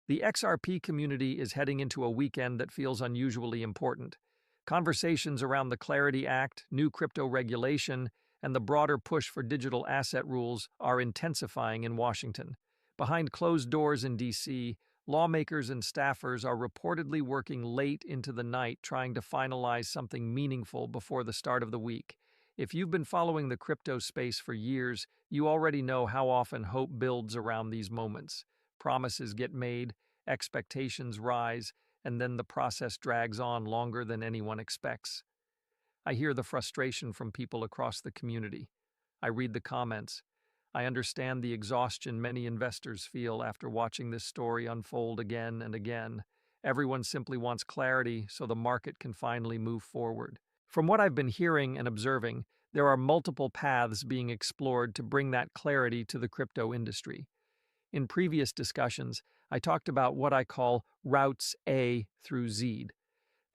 The XRP community is heading into a weekend that feels unusually important. Conversations around the Clarity Act, new crypto regulation, and the broader push for digital asset rules are intensifying in Washington. Behind closed doors in D.C., lawmakers and staffers are reportedly working late into the night trying to finalize something meaningful before the start of the week. If you've been following the crypto space for years, you already know how often hope builds around these moments. Promises get made, expectations rise, and then the process drags on longer than anyone expects. I hear the frustration from people across the community. I read the comments. I understand the exhaustion many investors feel after watching this story unfold again and again. Everyone simply wants clarity so the market can finally move forward. From what I've been hearing and observing, there are multiple paths being explored to bring that clarity to the crypto industry. In previous discussions, I talked about what I call routes A through Z.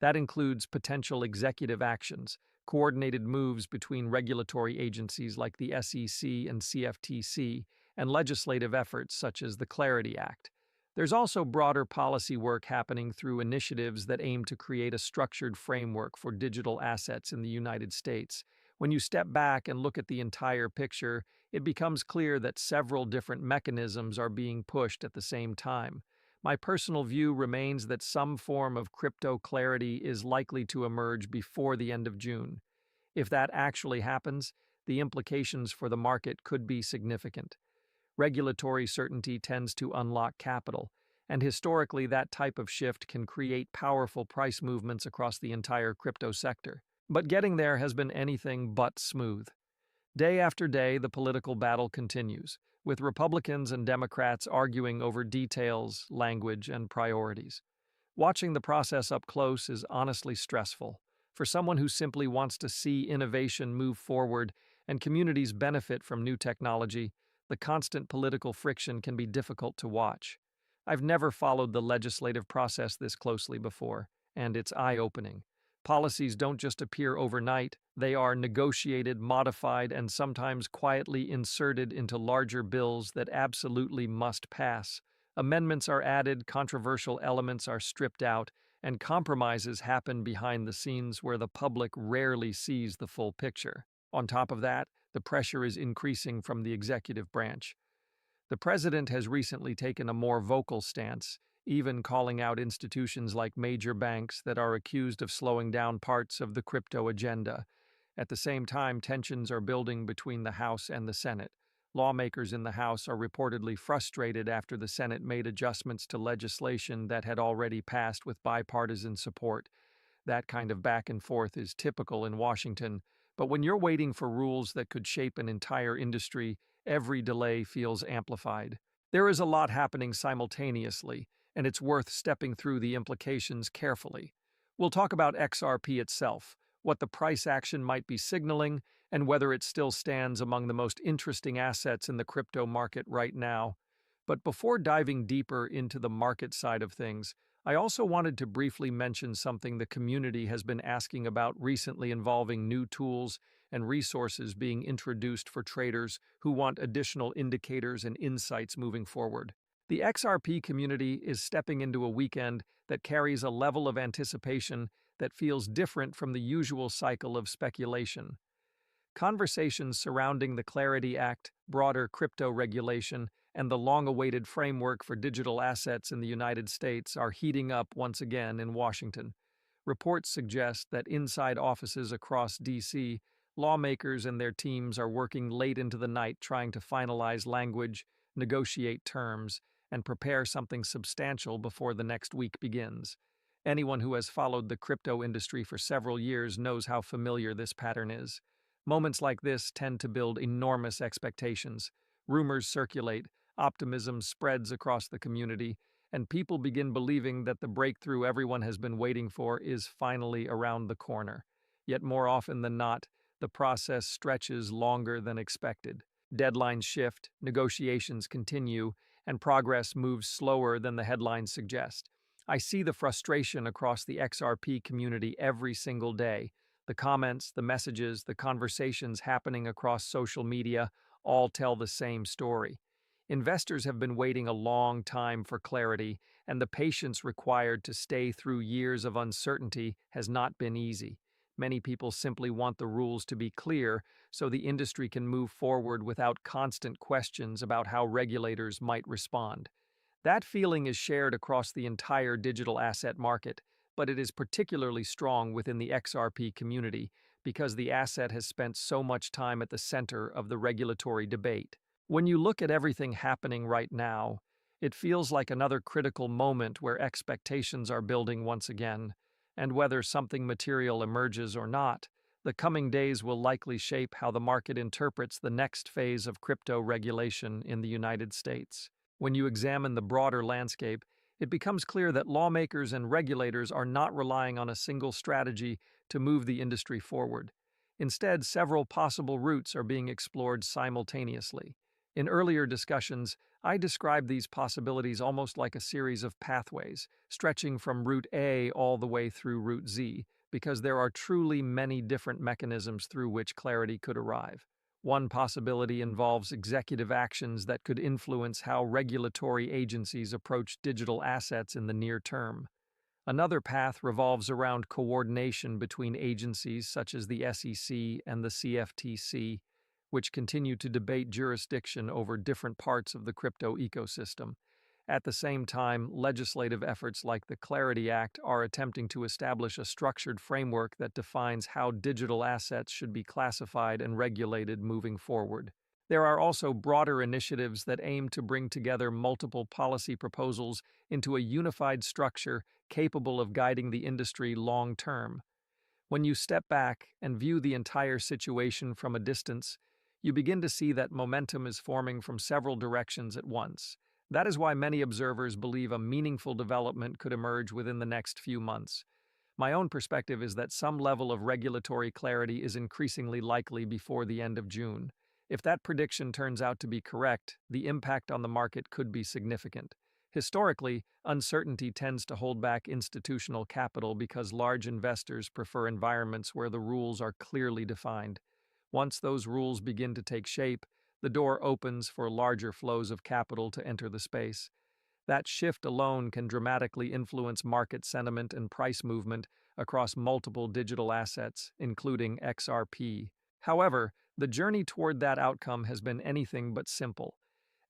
That includes potential executive actions, coordinated moves between regulatory agencies like the SEC and CFTC, and legislative efforts such as the Clarity Act. There's also broader policy work happening through initiatives that aim to create a structured framework for digital assets in the United States. When you step back and look at the entire picture, it becomes clear that several different mechanisms are being pushed at the same time. My personal view remains that some form of crypto clarity is likely to emerge before the end of June. If that actually happens, the implications for the market could be significant. Regulatory certainty tends to unlock capital, and historically that type of shift can create powerful price movements across the entire crypto sector. But getting there has been anything but smooth. Day after day, the political battle continues, with Republicans and Democrats arguing over details, language, and priorities. Watching the process up close is honestly stressful. For someone who simply wants to see innovation move forward and communities benefit from new technology, the constant political friction can be difficult to watch. I've never followed the legislative process this closely before, and it's eye-opening. Policies don't just appear overnight, they are negotiated, modified, and sometimes quietly inserted into larger bills that absolutely must pass. Amendments are added, controversial elements are stripped out, and compromises happen behind the scenes where the public rarely sees the full picture. On top of that, the pressure is increasing from the executive branch. The president has recently taken a more vocal stance, even calling out institutions like major banks that are accused of slowing down parts of the crypto agenda. At the same time, tensions are building between the House and the Senate. Lawmakers in the House are reportedly frustrated after the Senate made adjustments to legislation that had already passed with bipartisan support. That kind of back and forth is typical in Washington, but when you're waiting for rules that could shape an entire industry, every delay feels amplified. There is a lot happening simultaneously, and it's worth stepping through the implications carefully. We'll talk about XRP itself, what the price action might be signaling, and whether it still stands among the most interesting assets in the crypto market right now. But before diving deeper into the market side of things, I also wanted to briefly mention something the community has been asking about recently involving new tools and resources being introduced for traders who want additional indicators and insights moving forward. The XRP community is stepping into a weekend that carries a level of anticipation that feels different from the usual cycle of speculation. Conversations surrounding the Clarity Act, broader crypto regulation, and the long-awaited framework for digital assets in the United States are heating up once again in Washington. Reports suggest that inside offices across D.C., lawmakers and their teams are working late into the night trying to finalize language, negotiate terms, and prepare something substantial before the next week begins. Anyone who has followed the crypto industry for several years knows how familiar this pattern is. Moments like this tend to build enormous expectations. Rumors circulate, optimism spreads across the community, and people begin believing that the breakthrough everyone has been waiting for is finally around the corner. Yet more often than not, the process stretches longer than expected. Deadlines shift, negotiations continue, and progress moves slower than the headlines suggest. I see the frustration across the XRP community every single day. The comments, the messages, the conversations happening across social media all tell the same story. Investors have been waiting a long time for clarity, and the patience required to stay through years of uncertainty has not been easy. Many people simply want the rules to be clear so the industry can move forward without constant questions about how regulators might respond. That feeling is shared across the entire digital asset market, but it is particularly strong within the XRP community because the asset has spent so much time at the center of the regulatory debate. When you look at everything happening right now, it feels like another critical moment where expectations are building once again, and whether something material emerges or not, the coming days will likely shape how the market interprets the next phase of crypto regulation in the United States. When you examine the broader landscape, it becomes clear that lawmakers and regulators are not relying on a single strategy to move the industry forward. Instead, several possible routes are being explored simultaneously. In earlier discussions, I described these possibilities almost like a series of pathways, stretching from route A all the way through route Z, because there are truly many different mechanisms through which clarity could arrive. One possibility involves executive actions that could influence how regulatory agencies approach digital assets in the near term. Another path revolves around coordination between agencies such as the SEC and the CFTC, which continue to debate jurisdiction over different parts of the crypto ecosystem. At the same time, legislative efforts like the Clarity Act are attempting to establish a structured framework that defines how digital assets should be classified and regulated moving forward. There are also broader initiatives that aim to bring together multiple policy proposals into a unified structure capable of guiding the industry long term. When you step back and view the entire situation from a distance, you begin to see that momentum is forming from several directions at once. That is why many observers believe a meaningful development could emerge within the next few months. My own perspective is that some level of regulatory clarity is increasingly likely before the end of June. If that prediction turns out to be correct, the impact on the market could be significant. Historically, uncertainty tends to hold back institutional capital because large investors prefer environments where the rules are clearly defined. Once those rules begin to take shape, the door opens for larger flows of capital to enter the space. That shift alone can dramatically influence market sentiment and price movement across multiple digital assets, including XRP. However, the journey toward that outcome has been anything but simple.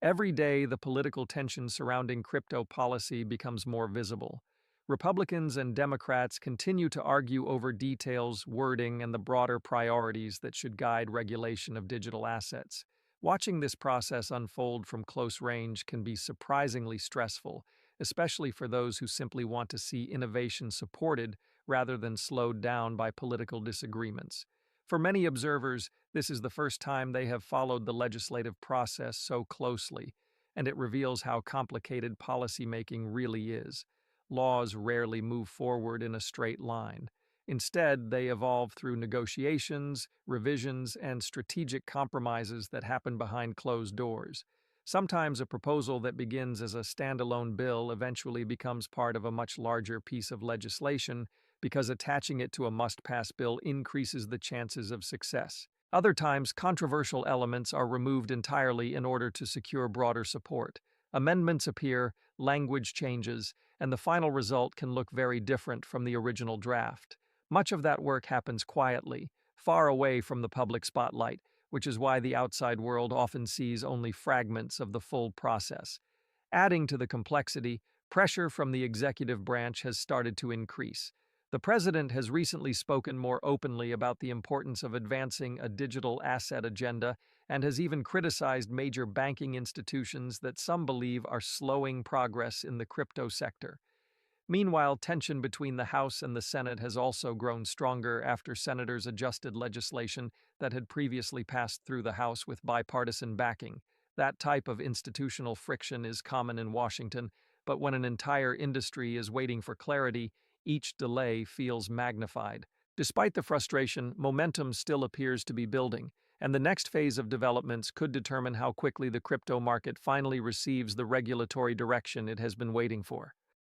Every day, the political tension surrounding crypto policy becomes more visible. Republicans and Democrats continue to argue over details, wording, and the broader priorities that should guide regulation of digital assets. Watching this process unfold from close range can be surprisingly stressful, especially for those who simply want to see innovation supported rather than slowed down by political disagreements. For many observers, this is the first time they have followed the legislative process so closely, and it reveals how complicated policymaking really is. Laws rarely move forward in a straight line. Instead, they evolve through negotiations, revisions, and strategic compromises that happen behind closed doors. Sometimes a proposal that begins as a standalone bill eventually becomes part of a much larger piece of legislation because attaching it to a must-pass bill increases the chances of success. Other times, controversial elements are removed entirely in order to secure broader support. Amendments appear, language changes, and the final result can look very different from the original draft. Much of that work happens quietly, far away from the public spotlight, which is why the outside world often sees only fragments of the full process. Adding to the complexity, pressure from the executive branch has started to increase. The president has recently spoken more openly about the importance of advancing a digital asset agenda and has even criticized major banking institutions that some believe are slowing progress in the crypto sector. Meanwhile, tension between the House and the Senate has also grown stronger after senators adjusted legislation that had previously passed through the House with bipartisan backing. That type of institutional friction is common in Washington, but when an entire industry is waiting for clarity, each delay feels magnified. Despite the frustration, momentum still appears to be building, and the next phase of developments could determine how quickly the crypto market finally receives the regulatory direction it has been waiting for.